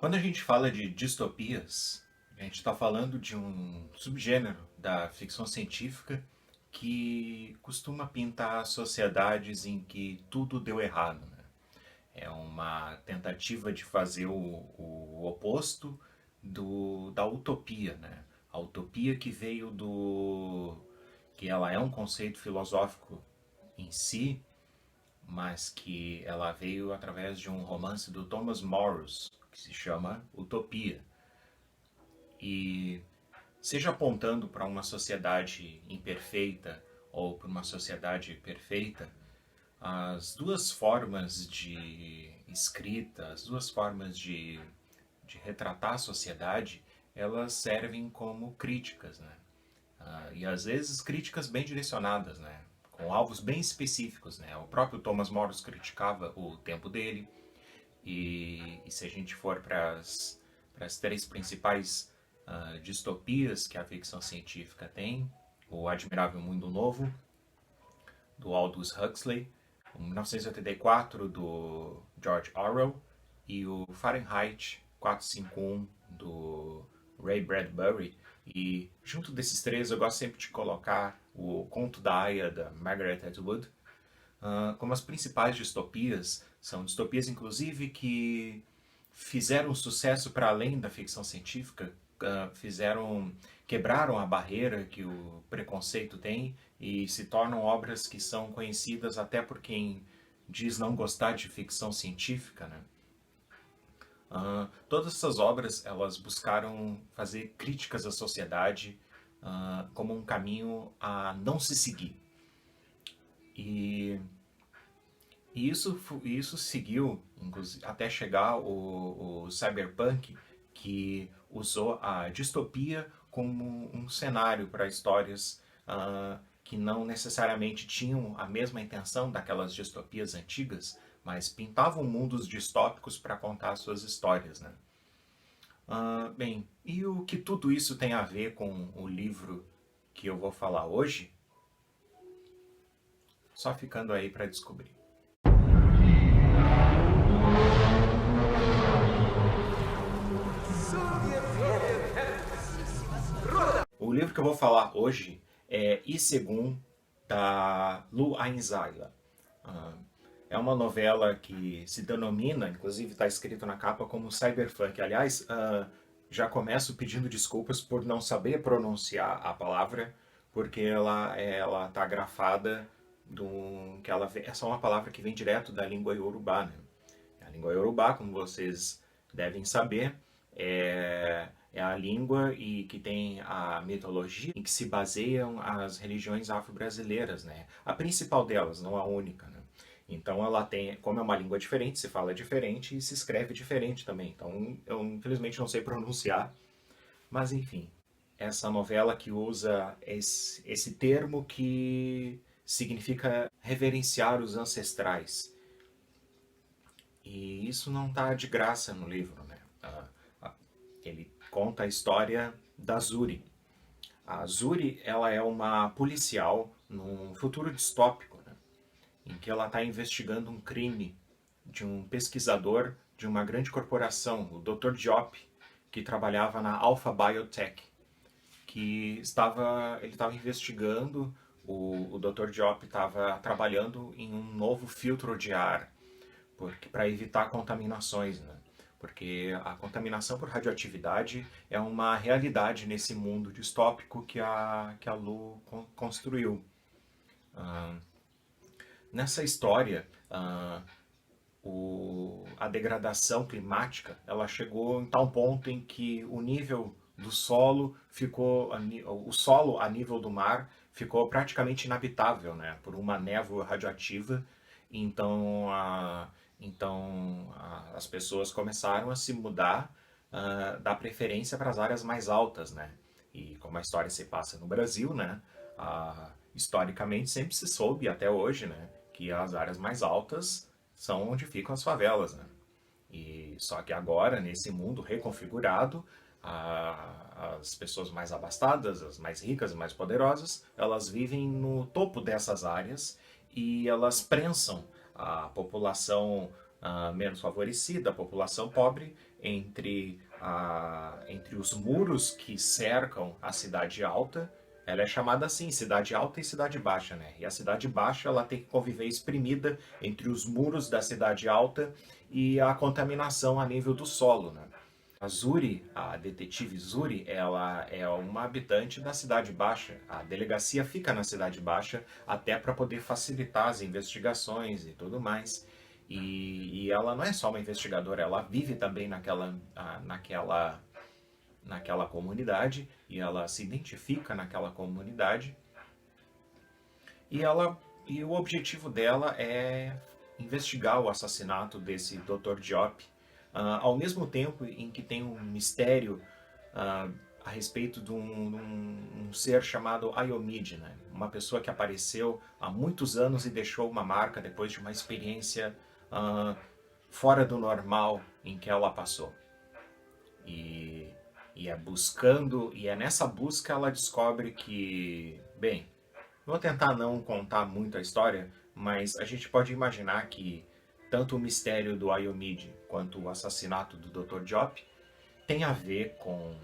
Quando a gente fala de distopias, a gente está falando de um subgênero da ficção científica que costuma pintar sociedades em que tudo deu errado, né? É uma tentativa de fazer o oposto da utopia, né? A utopia que veio que ela é um conceito filosófico em si, mas que ela veio através de um romance do Thomas Morris, que se chama Utopia. E seja apontando para uma sociedade imperfeita ou para uma sociedade perfeita, as duas formas de escrita, as duas formas de retratar a sociedade, elas servem como críticas, né? E às vezes críticas bem direcionadas, né? Com alvos bem específicos, né? O próprio Thomas Morris criticava o tempo dele, e se a gente for para as três principais distopias que a ficção científica tem, o Admirável Mundo Novo, do Aldous Huxley, o 1984, do George Orwell, e o Fahrenheit 451, do Ray Bradbury. E junto desses três eu gosto sempre de colocar o Conto da Aia, da Margaret Atwood, como as principais distopias. São distopias, inclusive, que fizeram sucesso para além da ficção científica, quebraram a barreira que o preconceito tem e se tornam obras que são conhecidas até por quem diz não gostar de ficção científica, né? Todas essas obras elas buscaram fazer críticas à sociedade como um caminho a não se seguir. E isso seguiu até chegar o cyberpunk, que usou a distopia como um cenário para histórias que não necessariamente tinham a mesma intenção daquelas distopias antigas, mas pintavam mundos distópicos para contar suas histórias, né? Bem, e o que tudo isso tem a ver com o livro que eu vou falar hoje? Só ficando aí para descobrir. O livro que eu vou falar hoje é Isegun, da Lu Ainzaila. Ah, É uma novela que se denomina, inclusive está escrito na capa, como cyberpunk. Aliás, já começo pedindo desculpas por não saber pronunciar a palavra, porque ela está grafada essa é uma palavra que vem direto da língua iorubá, né? A língua iorubá, como vocês devem saber, é a língua e que tem a mitologia em que se baseiam as religiões afro-brasileiras, né? A principal delas, não a única, né? Então ela tem, como é uma língua diferente, se fala diferente e se escreve diferente também. Então eu infelizmente não sei pronunciar, mas enfim, essa novela que usa esse termo que significa reverenciar os ancestrais. E isso não está de graça no livro, né? Ele conta a história da Zuri. A Zuri, ela é uma policial num futuro distópico, né? Em que ela está investigando um crime de um pesquisador de uma grande corporação, o Dr. Diop, que trabalhava na Alpha Biotech, ele estava investigando, o Dr. Diop estava trabalhando em um novo filtro de ar para evitar contaminações, né? Porque a contaminação por radioatividade é uma realidade nesse mundo distópico que a Lu construiu. Nessa história, a degradação climática ela chegou em tal ponto em que o nível do solo o solo a nível do mar ficou praticamente inabitável, né, por uma névoa radioativa. Então, as pessoas começaram a se mudar, dar preferência para as áreas mais altas, né? E como a história se passa no Brasil, né, historicamente sempre se soube até hoje, né, que as áreas mais altas são onde ficam as favelas, né? E só que agora, nesse mundo reconfigurado, as pessoas mais abastadas, as mais ricas e mais poderosas, elas vivem no topo dessas áreas e elas prensam a população menos favorecida, a população pobre, entre os muros que cercam a cidade alta. Ela é chamada assim, cidade alta e cidade baixa, né? E a cidade baixa ela tem que conviver exprimida entre os muros da cidade alta e a contaminação a nível do solo, né? A Zuri, a detetive Zuri, ela é uma habitante da Cidade Baixa. A delegacia fica na Cidade Baixa até para poder facilitar as investigações e tudo mais. E ela não é só uma investigadora, ela vive também naquela comunidade e ela se identifica naquela comunidade. E, e o objetivo dela é investigar o assassinato desse Dr. Diop, ao mesmo tempo em que tem um mistério a respeito de um ser chamado Ayomide, né? Uma pessoa que apareceu há muitos anos e deixou uma marca depois de uma experiência fora do normal em que ela passou. E, e é nessa busca ela descobre que, bem, vou tentar não contar muito a história, mas a gente pode imaginar que tanto o mistério do Ayomide quanto o assassinato do Dr. Diop tem a ver com...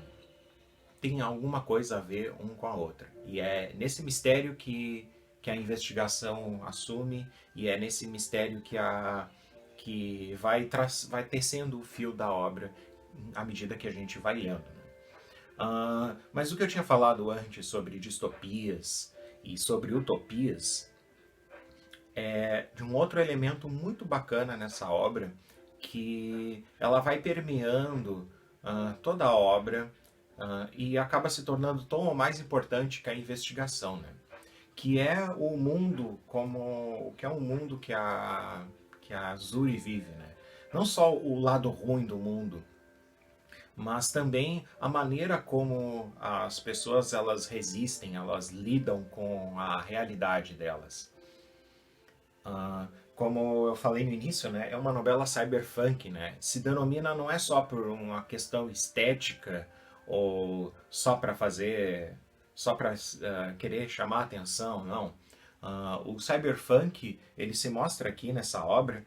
tem alguma coisa a ver um com a outra. E é nesse mistério que a investigação assume, e é nesse mistério que vai tecendo o fio da obra à medida que a gente vai lendo. Né? Mas o que eu tinha falado antes sobre distopias e sobre utopias é de um outro elemento muito bacana nessa obra, que ela vai permeando toda a obra e acaba se tornando tão ou mais importante que a investigação, né? Que é o mundo que a Zuri vive, né? Não só o lado ruim do mundo, mas também a maneira como as pessoas elas resistem, elas lidam com a realidade delas. Como eu falei no início, né, é uma novela cyberpunk, né? Se denomina não é só por uma questão estética ou só para querer chamar a atenção, não. O cyberpunk ele se mostra aqui nessa obra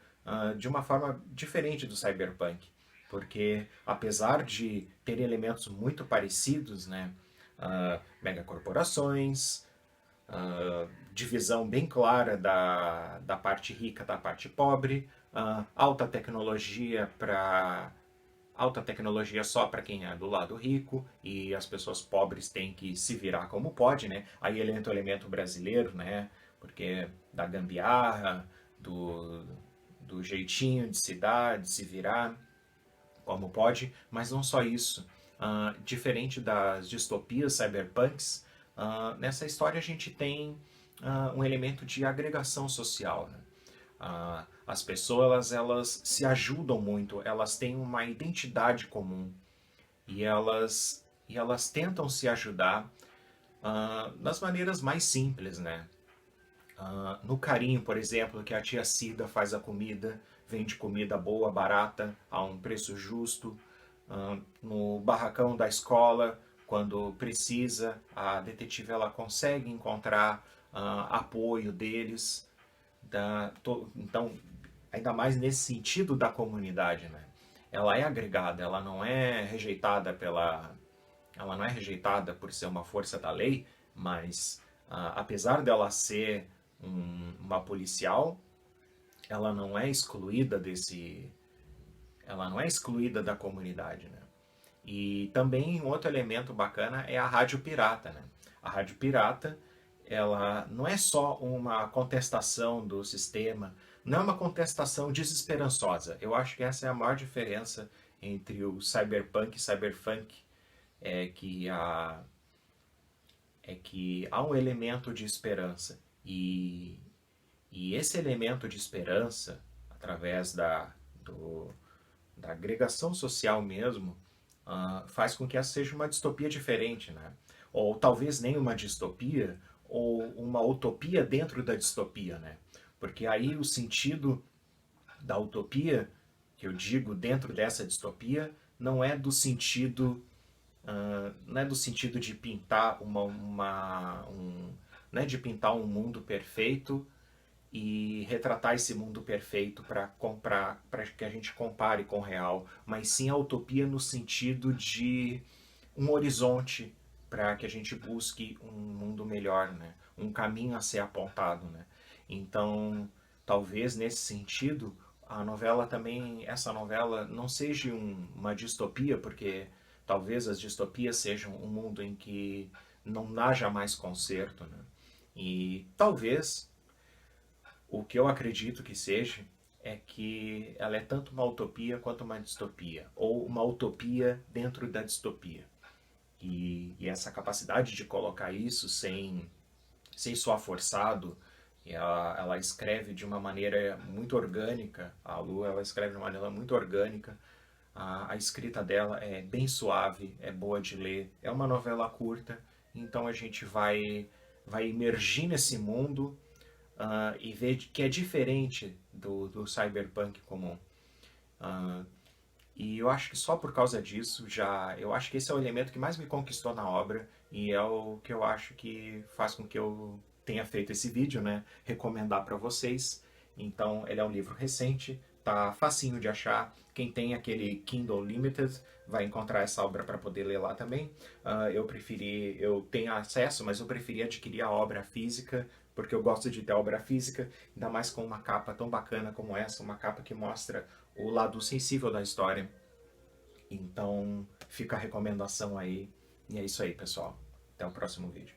de uma forma diferente do cyberpunk, porque apesar de ter elementos muito parecidos, né, megacorporações, divisão bem clara da parte rica da parte pobre, alta tecnologia só para quem é do lado rico e as pessoas pobres têm que se virar como pode, né? Aí ele entra o elemento brasileiro, né? Porque da gambiarra, do jeitinho de se dar, de se virar como pode, mas não só isso. Diferente das distopias cyberpunks, nessa história a gente tem um elemento de agregação social. Né? As pessoas elas se ajudam muito, elas têm uma identidade comum e elas tentam se ajudar das maneiras mais simples, né? No carinho, por exemplo, que a tia Cida faz a comida, vende comida boa, barata, a um preço justo. No barracão da escola, quando precisa, a detetive ela consegue encontrar apoio deles. Então, ainda mais nesse sentido da comunidade, né? Ela é agregada, ela não é rejeitada por ser uma força da lei, mas apesar dela ser uma policial, ela não é excluída ela não é excluída da comunidade, né? E também um outro elemento bacana é a rádio pirata, né? A rádio pirata, ela não é só uma contestação do sistema, não é uma contestação desesperançosa. Eu acho que essa é a maior diferença entre o cyberpunk e cyberfunk, é que há um elemento de esperança. E esse elemento de esperança, através da agregação social mesmo, faz com que essa seja uma distopia diferente, né? Ou talvez nem uma distopia, ou uma utopia dentro da distopia, né? Porque aí o sentido da utopia, que eu digo dentro dessa distopia, não é do sentido não é do sentido de pintar não é de pintar um mundo perfeito e retratar esse mundo perfeito para comprar, para que a gente compare com o real, mas sim a utopia no sentido de um horizonte para que a gente busque um mundo melhor, né? Um caminho a ser apontado, né? Então, talvez nesse sentido, a novela também, essa novela não seja uma distopia, porque talvez as distopias sejam um mundo em que não haja mais conserto, né? E talvez o que eu acredito que seja é que ela é tanto uma utopia quanto uma distopia, ou uma utopia dentro da distopia. E essa capacidade de colocar isso sem soar forçado, ela escreve de uma maneira muito orgânica, a Lu ela escreve de uma maneira muito orgânica, a escrita dela é bem suave, é boa de ler, é uma novela curta, então a gente vai emergir nesse mundo e ver que é diferente do cyberpunk comum. Uh, e eu acho que só por causa disso, eu acho que esse é o elemento que mais me conquistou na obra e é o que eu acho que faz com que eu tenha feito esse vídeo, né? Recomendar para vocês. Então, ele é um livro recente, tá facinho de achar. Quem tem aquele Kindle Limited vai encontrar essa obra para poder ler lá também. Eu tenho acesso, mas eu preferi adquirir a obra física, porque eu gosto de ter a obra física, ainda mais com uma capa tão bacana como essa, uma capa que mostra o lado sensível da história. Então, fica a recomendação aí. E é isso aí, pessoal. Até o próximo vídeo.